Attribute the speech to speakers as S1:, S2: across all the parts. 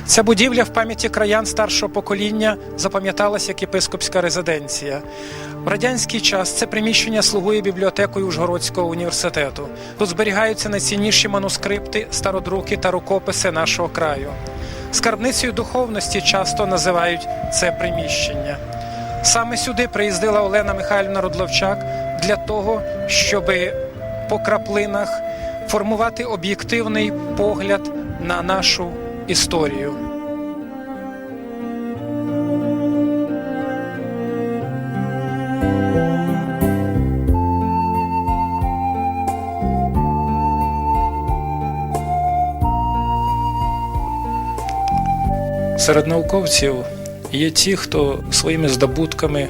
S1: Ця будівля в пам'яті краян старшого покоління запам'яталася як єпископська резиденція. В радянський час це приміщення слугує бібліотекою Ужгородського університету. Тут зберігаються найцінніші манускрипти, стародруки та рукописи нашого краю. Скарбницею духовності часто називають це приміщення. Саме сюди приїздила Олена Михайлівна Рудловчак для того, щоб по краплинах формувати об'єктивний погляд на нашу історію. Серед науковців є ті, хто своїми здобутками,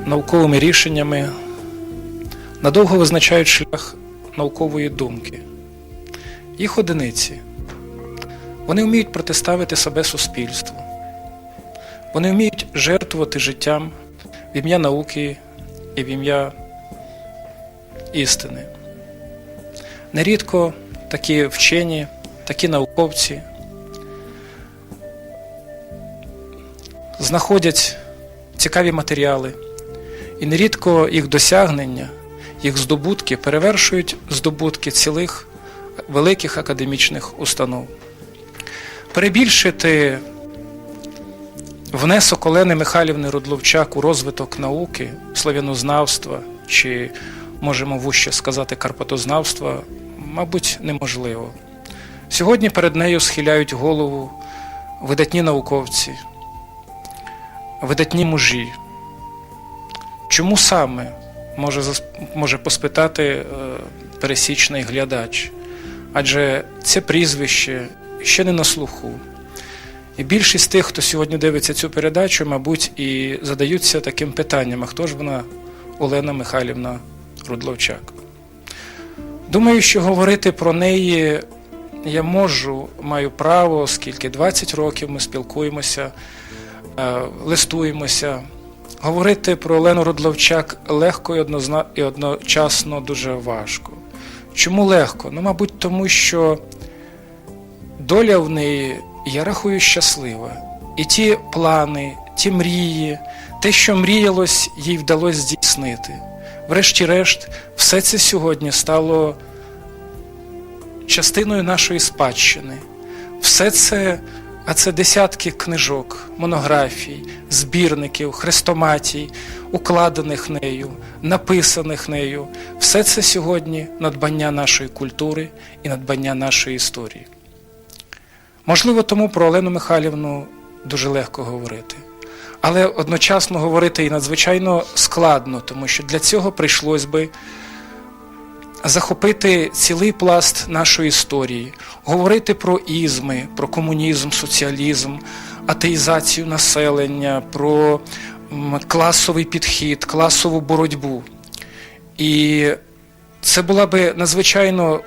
S1: науковими рішеннями надовго визначають шлях наукової думки. Їх одиниці. Вони вміють протиставити себе суспільству. Вони вміють жертвувати життям в ім'я науки і в ім'я істини. Нерідко такі вчені, такі науковці знаходять цікаві матеріали, і нерідко їх досягнення, їх здобутки перевершують здобутки цілих великих академічних установ. Перебільшити внесок Олени Михайлівни Рудловчак у розвиток науки, славянознавства, чи, можемо вужче сказати, карпатознавства, мабуть, неможливо. Сьогодні перед нею схиляють голову видатні науковці, видатні мужі. Чому саме, може поспитати пересічний глядач? Адже це прізвище ще не на слуху. І більшість тих, хто сьогодні дивиться цю передачу, мабуть, і задаються таким питанням: а хто ж вона, Олена Михайлівна Рудловчак? Думаю, що говорити про неї я маю право, оскільки 20 років ми спілкуємося, листуємося. Говорити про Олену Рудловчак легко і одночасно дуже важко. Чому легко? Мабуть, тому що доля в неї, я рахую, щаслива. І ті плани, ті мрії, те, що мріялось, їй вдалося здійснити. Врешті-решт, все це сьогодні стало частиною нашої спадщини. Все це, а це десятки книжок, монографій, збірників, хрестоматій, укладених нею, написаних нею. Все це сьогодні надбання нашої культури і надбання нашої історії. Можливо, тому про Олену Михайлівну дуже легко говорити. Але одночасно говорити і надзвичайно складно, тому що для цього прийшлось би захопити цілий пласт нашої історії, говорити про ізми, про комунізм, соціалізм, атеїзацію населення, про класовий підхід, класову боротьбу. І це була би надзвичайно,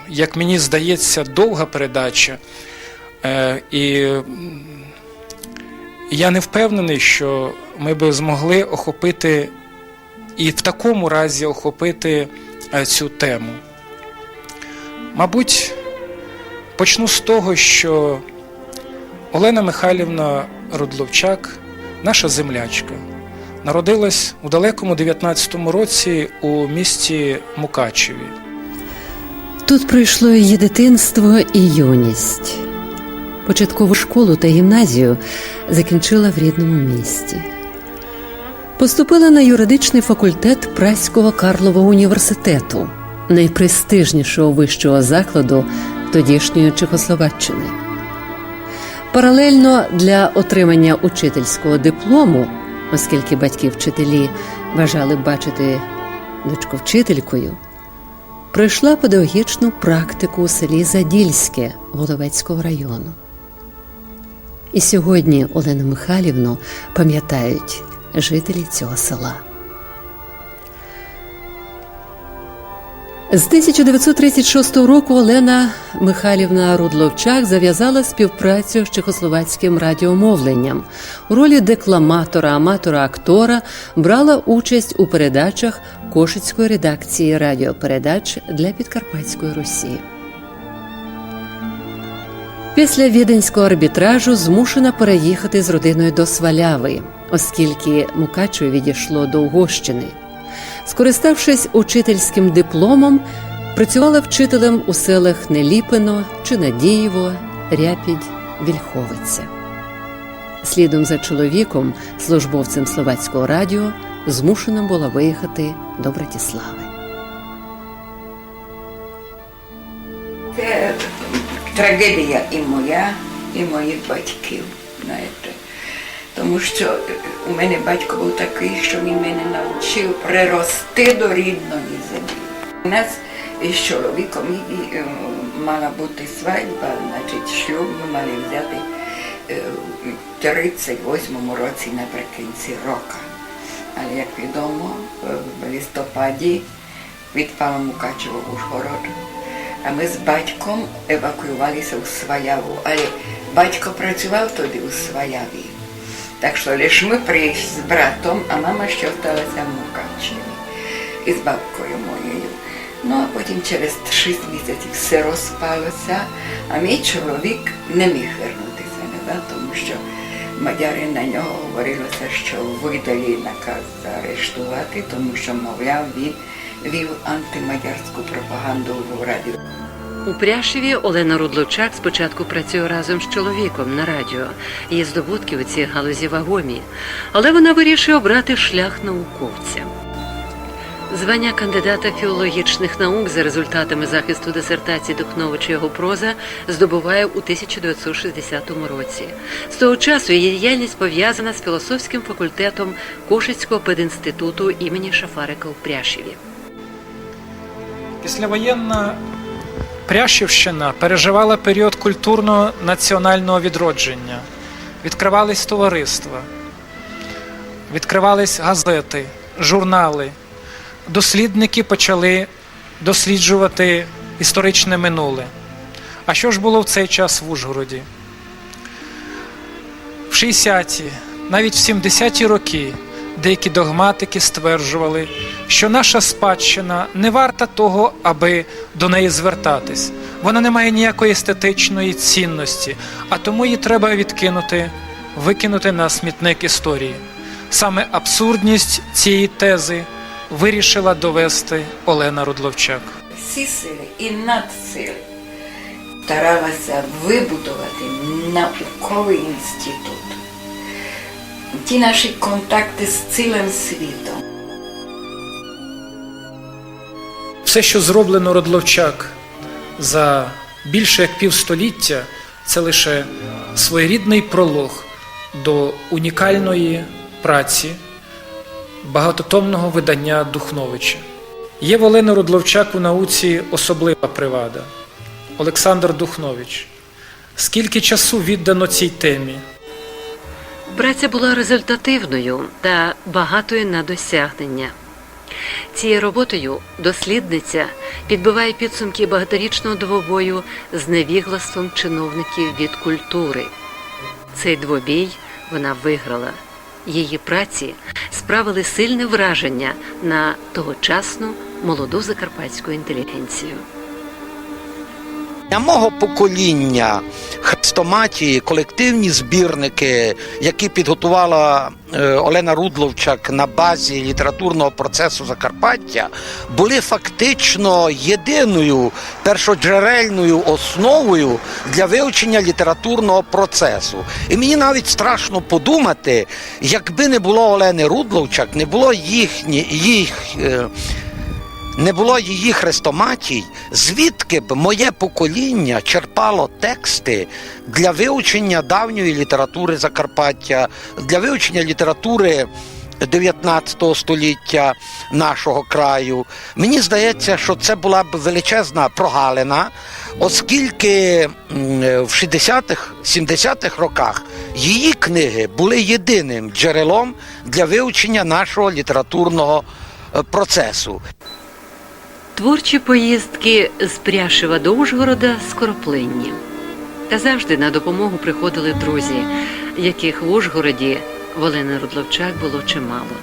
S1: як мені здається, довга передача. І я не впевнений, що ми би змогли охопити і в такому разі охопити цю тему. Мабуть, почну з того, що Олена Михайлівна Рудловчак, наша землячка, народилась у далекому 19-му році у місті Мукачеві.
S2: Тут пройшло її дитинство і юність. Початкову школу та гімназію закінчила в рідному місті. Поступила на юридичний факультет Праського Карлового університету, найпрестижнішого вищого закладу тодішньої Чехословаччини. Паралельно для отримання учительського диплому, оскільки батьки-вчителі бажали бачити дочку вчителькою, пройшла педагогічну практику у селі Задільське Воловецького району. І сьогодні Олену Михайлівну пам'ятають жителі цього села. З 1936 року Олена Михайлівна Рудловчак зав'язала співпрацю з чехословацьким радіомовленням. У ролі декламатора, аматора-актора брала участь у передачах Кошицької редакції радіопередач для Підкарпатської Русі. Після віденського арбітражу змушена переїхати з родиною до Сваляви, оскільки Мукачеві відійшло до Угорщини. Скориставшись учительським дипломом, працювала вчителем у селах Неліпино, Чинадієво, Ряпідь, Вільховиця. Слідом за чоловіком, службовцем Словацького радіо, змушена була виїхати до Братислави.
S3: Це трагедія і моя, і моїх батьків, знаєте. Тому що у мене батько був такий, що він мене навчив прирости до рідної землі. У нас із чоловіком мала бути свадьба, значить шлюб ми мали взяти в 38-му році наприкінці року. Але, як відомо, в листопаді відпало Мукачево Ужгород. А ми з батьком евакуювалися у Сваяву. Але батько працював тоді у Сваяві. Так що лише ми приїхали з братом, а мама ще залишилася в Мукачеві із бабкою моєю. Ну, а потім через 6 місяців все розпалося, а мій чоловік не міг вернутися назад, тому що мадяри на нього говорилося, що видали наказ заарештувати, тому що, мовляв, він вів антимадярську пропаганду в радіо.
S2: У Пряшеві Олена Рудловчак спочатку працює разом з чоловіком на радіо. Її здобутки у цій галузі вагомі. Але вона вирішує обрати шлях науковця. Звання кандидата філологічних наук за результатами захисту дисертації Духновича його проза здобуває у 1960 році. З того часу її діяльність пов'язана з філософським факультетом Кошицького пединституту імені Шафарика у Пряшеві.
S1: Післявоєнна Пряшівщина переживала період культурного національного відродження. Відкривались товариства, відкривались газети, журнали. Дослідники почали досліджувати історичне минуле. А що ж було в цей час в Ужгороді? В 60-ті, навіть в 70-ті роки деякі догматики стверджували, що наша спадщина не варта того, аби до неї звертатись. Вона не має ніякої естетичної цінності, а тому її треба викинути на смітник історії. Саме абсурдність цієї тези вирішила довести Олена Рудловчак.
S3: Всі сили і надсили старалася вибудувати науковий інститут. Ті наші контакти з цілим світом.
S1: Все, що зроблено Рудловчак за більше як півстоліття, це лише своєрідний пролог до унікальної праці багатотомного видання Духновича. Є в Олени Рудловчак у науці особлива привада – Олександр Духнович. Скільки часу віддано цій темі?
S2: Праця була результативною та багатою на досягнення. Цією роботою дослідниця підбиває підсумки багаторічного двобою з невіглаством чиновників від культури. Цей двобій вона виграла. Її праці справили сильне враження на тогочасну молоду закарпатську інтелігенцію.
S4: Для мого покоління хрестоматії, колективні збірники, які підготувала Олена Рудловчак на базі літературного процесу Закарпаття, були фактично єдиною першоджерельною основою для вивчення літературного процесу. І мені навіть страшно подумати, якби не було Олени Рудловчак, не було її хрестоматій, звідки б моє покоління черпало тексти для вивчення давньої літератури Закарпаття, для вивчення літератури 19 століття нашого краю. Мені здається, що це була б величезна прогалина, оскільки в 60-х, 70-х роках її книги були єдиним джерелом для вивчення нашого літературного процесу.
S2: Творчі поїздки з Пряшева до Ужгорода скороплинні. Та завжди на допомогу приходили друзі, яких в Ужгороді в Олени Рудловчак було чимало.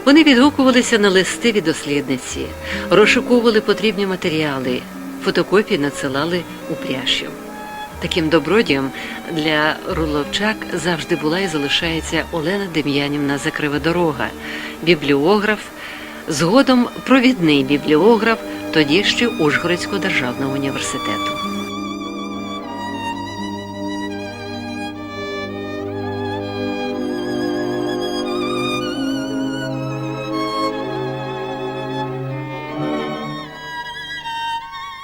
S2: Вони відгукувалися на листи від дослідниці, розшуковували потрібні матеріали, фотокопії надсилали у Пряшів. Таким добродієм для Рудловчак завжди була і залишається Олена Дем'янівна Закриводорога, бібліограф, згодом провідний бібліограф тоді ще Ужгородського державного університету.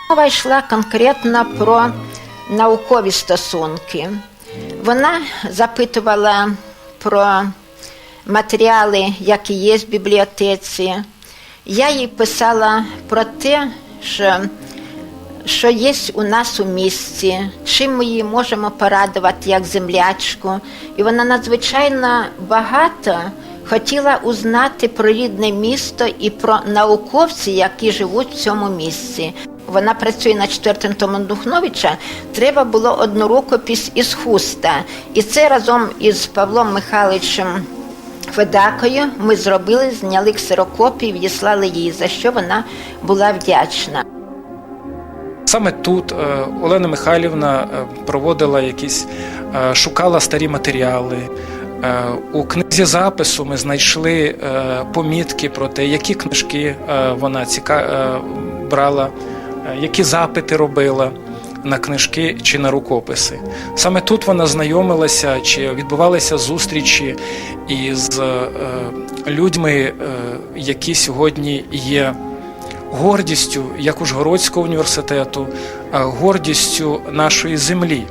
S5: Мова йшла конкретно про наукові стосунки. Вона запитувала про матеріали, які є в бібліотеці. Я їй писала про те, що є у нас у місті, чим ми її можемо порадувати як землячку. І вона надзвичайно багато хотіла узнати про рідне місто і про науковців, які живуть в цьому місці. Вона працює на 4-му тому Духновича, треба було одну рукопись із Хуста. І це разом із Павлом Михайловичем Федакою ми зробили, зняли ксерокопії, відіслали їй, за що вона була вдячна.
S1: Саме тут Олена Михайлівна проводила шукала старі матеріали. У книзі запису ми знайшли помітки про те, які книжки вона брала, які запити робила на книжки чи на рукописи. Саме тут вона знайомилася, чи відбувалися зустрічі із людьми, які сьогодні є гордістю як Ужгородського університету, гордістю нашої землі.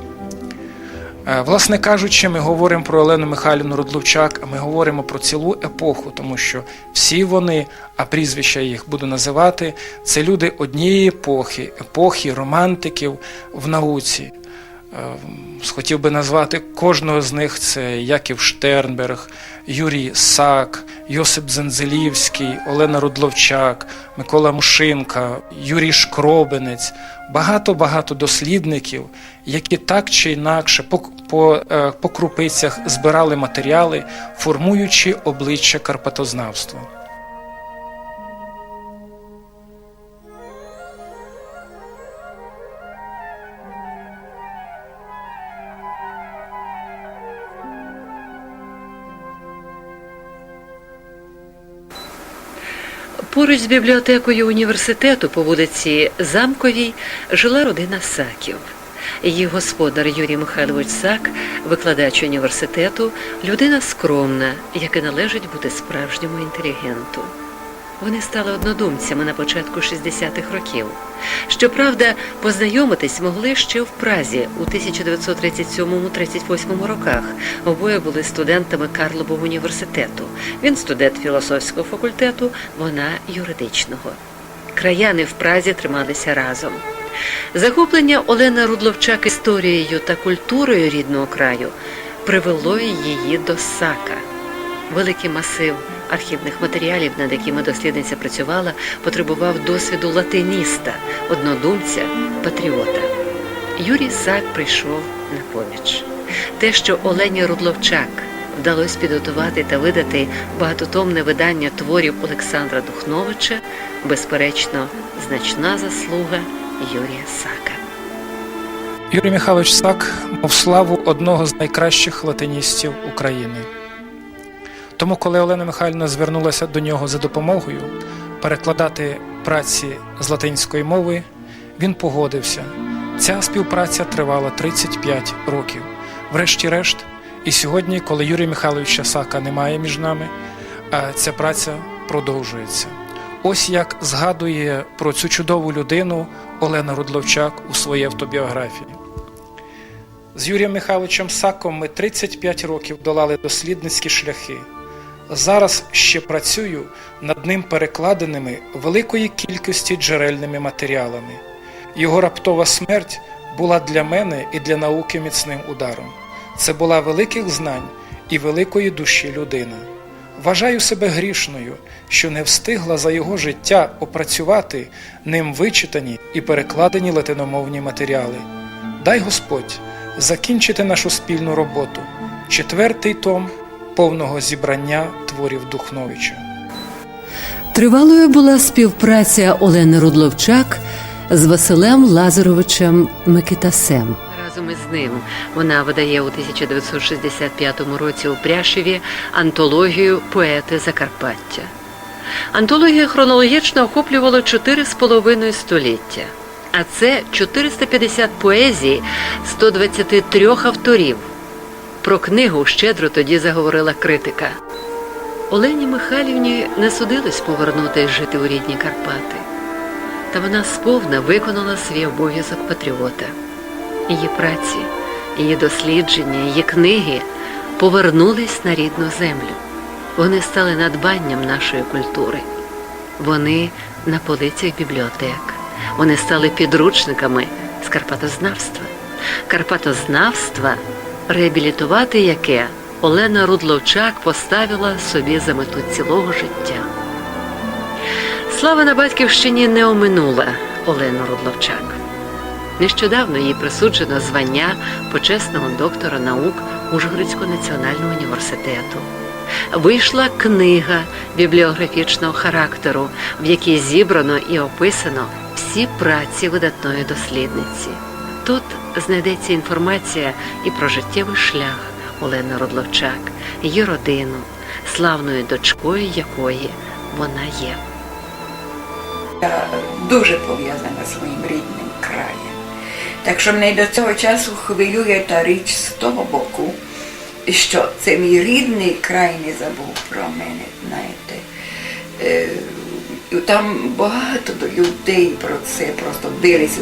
S1: Власне кажучи, ми говоримо про Олену Михайлівну Рудловчак, а ми говоримо про цілу епоху, тому що всі вони, а прізвища їх буду називати, це люди однієї епохи романтиків в науці. Хотів би назвати кожного з них: це Яків Штернберг, Юрій Сак, Йосип Дзензелівський, Олена Рудловчак, Микола Мушинка, Юрій Шкробинець. Багато дослідників, які так чи інакше по крупицях збирали матеріали, формуючи обличчя карпатознавства.
S2: Поруч з бібліотекою університету по вулиці Замковій жила родина Саків. Її господар Юрій Михайлович Сак, викладач університету, людина скромна, яка належить бути справжньому інтелігенту. Вони стали однодумцями на початку 60-х років. Щоправда, познайомитись могли ще в Празі у 1937-38 роках. Обоє були студентами Карлового університету. Він студент філософського факультету, вона юридичного. Краяни в Празі трималися разом. Захоплення Олени Рудловчак історією та культурою рідного краю привело її до Сака. Великий масив архівних матеріалів, над якими дослідниця працювала, потребував досвіду латиніста, однодумця, патріота. Юрій Сак прийшов на поміч. Те, що Олені Рудловчак вдалося підготувати та видати багатотомне видання творів Олександра Духновича, безперечно, значна заслуга Юрія Сака.
S1: Юрій Михайлович Сак мав славу одного з найкращих латиністів України. Тому, коли Олена Михайлівна звернулася до нього за допомогою перекладати праці з латинської мови, він погодився. Ця співпраця тривала 35 років. Врешті-решт, і сьогодні, коли Юрія Михайловича Сака немає між нами, ця праця продовжується. Ось як згадує про цю чудову людину Олена Рудловчак у своїй автобіографії. З Юрієм Михайловичем Саком ми 35 років долали дослідницькі шляхи. Зараз ще працюю над ним перекладеними великої кількості джерельними матеріалами. Його раптова смерть була для мене і для науки міцним ударом. Це була великих знань і великої душі людина. Вважаю себе грішною, що не встигла за його життя опрацювати ним вичитані і перекладені латиномовні матеріали. Дай Господь закінчити нашу спільну роботу. 4-й том повного зібрання творів Духновича.
S2: Тривалою була співпраця Олени Рудловчак з Василем Лазаровичем Микитасем. Разом із ним вона видає у 1965 році у Пряшеві антологію «Поети Закарпаття». Антологія хронологічно охоплювала 4,5 століття, а це 450 поезій 123 авторів. Про книгу щедро тоді заговорила критика. Олені Михайлівні не судилось повернутись жити у рідні Карпати. Та вона сповна виконала свій обов'язок патріота. Її праці, її дослідження, її книги повернулись на рідну землю. Вони стали надбанням нашої культури. Вони на полицях бібліотек. Вони стали підручниками з карпатознавства. Карпатознавства, реабілітувати яке Олена Рудловчак поставила собі за мету цілого життя. Слава на батьківщині не оминула Олену Рудловчак. Нещодавно їй присуджено звання почесного доктора наук Ужгородського національного університету. Вийшла книга бібліографічного характеру, в якій зібрано і описано всі праці видатної дослідниці. Тут знайдеться інформація і про життєвий шлях Олени Рудловчак, її родину, славною дочкою якої вона є.
S3: Я дуже пов'язана зі своїм рідним краєм. Так що мене до цього часу хвилює та річ з того боку, що це мій рідний край не забув про мене, знаєте. Там багато людей про це просто билися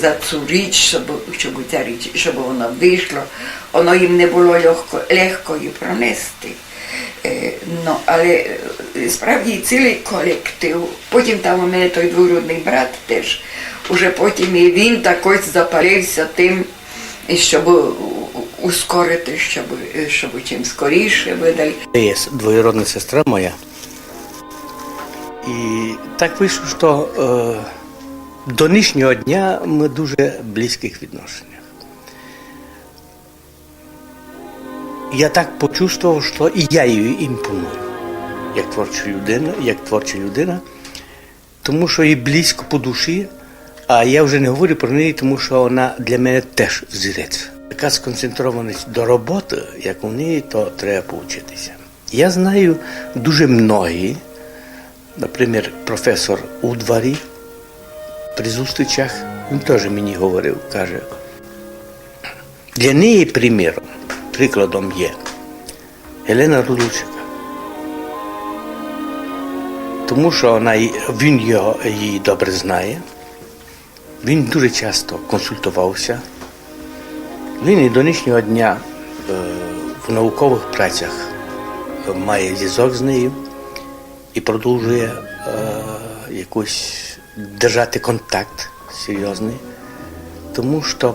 S3: за цю річ, щоб вона вийшла. Воно їм не було легко її пронести. Ну, але справді цілий колектив. Потім там у мене той двоюрідний брат теж. Уже потім і він також запалився тим, щоб ускорити, щоб чим скоріше видали.
S6: Є двоюродна сестра моя. І так вийшло, що до нинішнього дня ми дуже близьких відношеннях. Я так почувствував, що і я її імпоную, як творча людина, тому що їй близько по душі, а я вже не говорю про неї, тому що вона для мене теж взірець. Така сконцентрованість до роботи, як у неї, то треба повчитися. Я знаю дуже многі, наприклад, професор у дворі, при зустрічах, він теж мені говорив, каже, для неї прикладом є Елена Рудловчак. Тому що він її добре знає, він дуже часто консультувався, він і до нинішнього дня в наукових працях має зв'язок з нею і продовжує якось держати контакт серйозний, тому що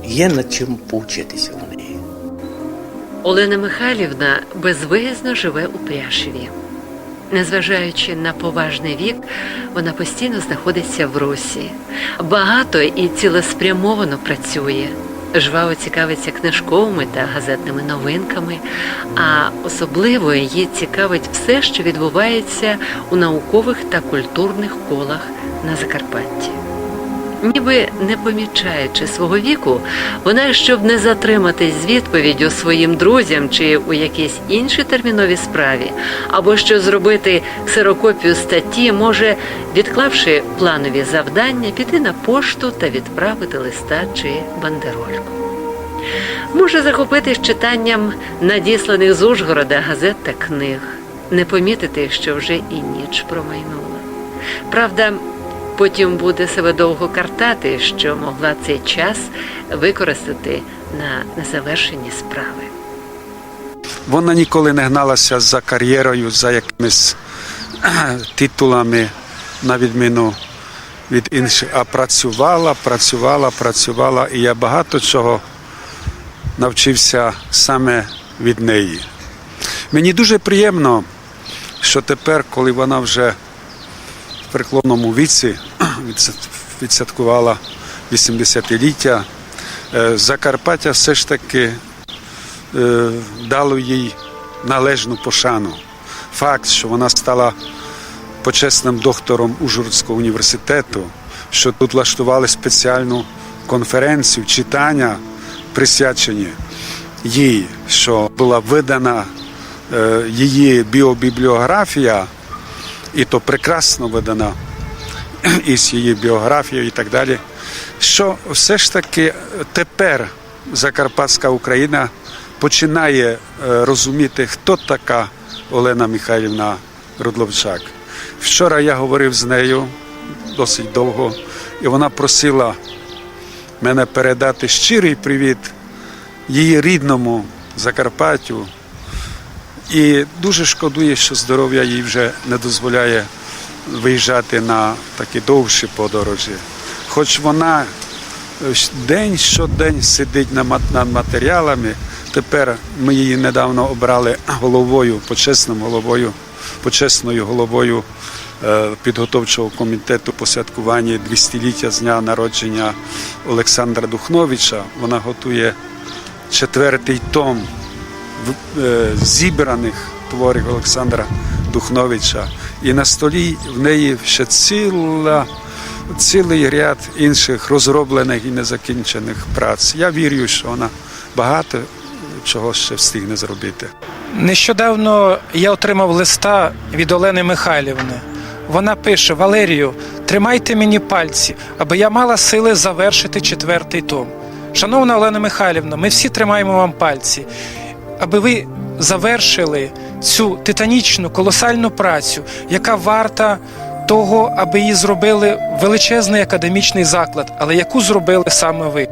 S6: є над чим повчитися у неї.
S2: Олена Михайлівна безвиїзно живе у Пряшеві. Незважаючи на поважний вік, вона постійно знаходиться в русі. Багато і цілеспрямовано працює. Жваво цікавиться книжковими та газетними новинками, а особливо її цікавить все, що відбувається у наукових та культурних колах на Закарпатті. Ніби не помічаючи свого віку, вона, щоб не затриматись з відповіддю своїм друзям чи у якійсь іншій терміновій справі, або що зробити ксерокопію статті, може, відклавши планові завдання, піти на пошту та відправити листа чи бандерольку. Може захопитись читанням надісланих з Ужгорода газет та книг, не помітити, що вже і ніч промайнула. Правда, потім буде себе довго картати, що могла цей час використати на незавершені справи.
S7: Вона ніколи не гналася за кар'єрою, за якимись титулами, на відміну від інших, а працювала, і я багато чого навчився саме від неї. Мені дуже приємно, що тепер, коли вона вже в преклонному віці відсвяткувала 80-ліття, Закарпаття все ж таки дало їй належну пошану. Факт, що вона стала почесним доктором Ужгородського університету, що тут влаштували спеціальну конференцію, читання присвячені їй, що була видана її біобібліографія, і то прекрасно видана із її біографією і так далі, що все ж таки тепер Закарпатська Україна починає розуміти, хто така Олена Михайлівна Рудловчак. Вчора я говорив з нею досить довго, і вона просила мене передати щирий привіт її рідному Закарпаттю. І дуже шкодує, що здоров'я їй вже не дозволяє виїжджати на такі довші подорожі. Хоч вона щодень сидить над матеріалами, тепер ми її недавно обрали почесною головою підготовчого комітету по святкуванні 200-ліття з дня народження Олександра Духновича. Вона готує 4-й том зібраних творів Олександра Духновича. І на столі в неї ще цілий ряд інших розроблених і незакінчених праць. Я вірю, що вона багато чого ще встигне зробити.
S1: Нещодавно я отримав листа від Олени Михайлівни. Вона пише: Валерію, тримайте мені пальці, аби я мала сили завершити 4-й том. Шановна Олена Михайлівна, ми всі тримаємо вам пальці, аби ви завершили цю титанічну, колосальну працю, яка варта того, аби її зробили величезний академічний заклад, але яку зробили саме ви.